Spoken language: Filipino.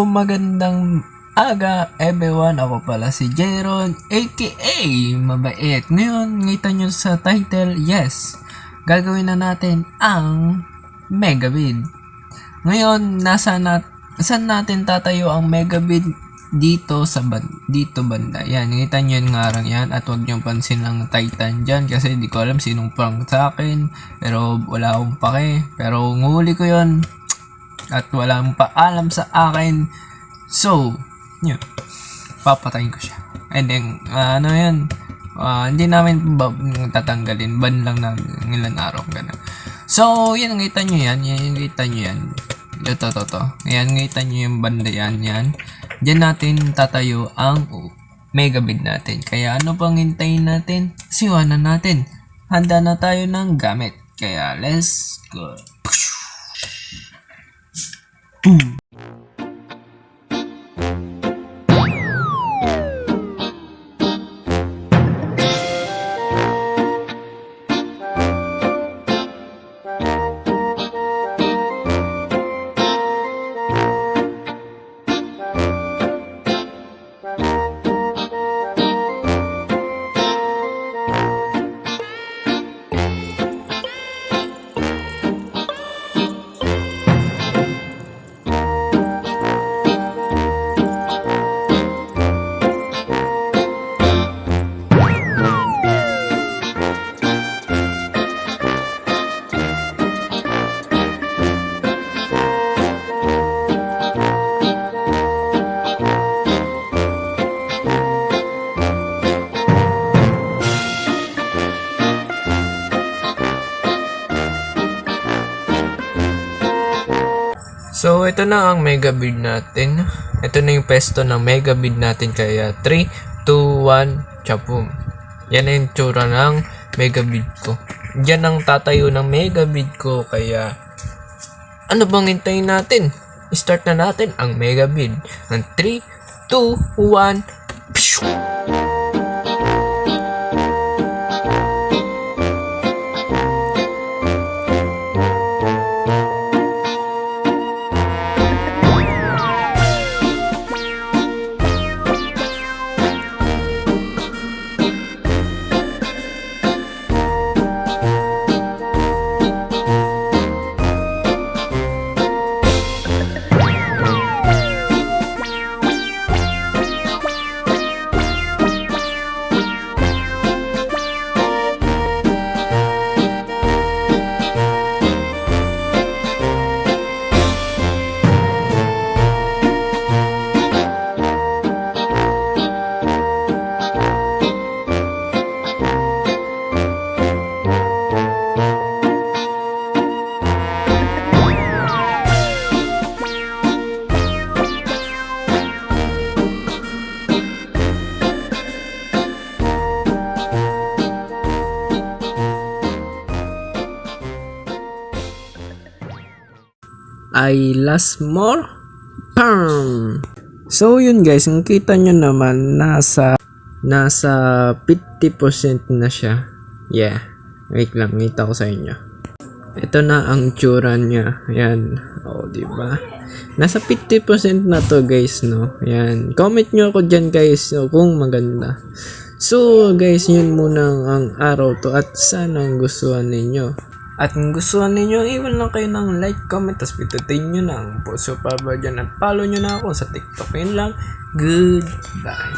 magandang aga everyone. Ako pala si Jeron aka Mabait. Ngayon, ngita nyo sa title, yes, gagawin na natin ang Megabid. Ngayon, saan natin tatayo ang Megabid? Dito banda. Yan, ngita nyo yung ngarang yan. At huwag nyo pansin lang Titan dyan kasi di ko alam sinong prank sa akin. Pero wala akong pake. Pero nguli ko yon at walang paalam sa akin. So, yun, papatayin ko siya. And then, hindi namin tatanggalin. Ban lang na ilan araw. Ganun. So, yan, ngita nyo yan. Ngita nyo yan. Ito. Ayan, ngita nyo yung banda yan. Diyan natin tatayo ang Megabid natin. Kaya ano pang hintayin natin? Siwanan natin. Handa na tayo ng gamit. Kaya, let's go. So, ito na ang Megabid natin. Ito na yung pesto ng Megabid natin. Kaya, 3, 2, 1, chapum. Yan na yung tsura ng Megabid ko. Yan ang tatayo ng Megabid ko. Kaya, ano bang hintayin natin? Start na natin ang Megabid. Ng 3, 2, 1, pshoo! I last more PAM. So yun guys, nakita nyo naman nasa 50% na siya. Yeah, wait lang, ngita ko sa inyo. Ito na ang tsura niya. Yan, diba? Nasa 50% na to guys, no? Yan, comment nyo ako dyan guys, no, kung maganda. So guys, yun muna ang araw to at sana gustuhan ninyo. At kung gustuhan ninyo, iwan lang kayo ng like, comment, tapos pitutin nyo na ang puso pa ba dyan at follow nyo na ako sa TikTok. Yun lang. Goodbye.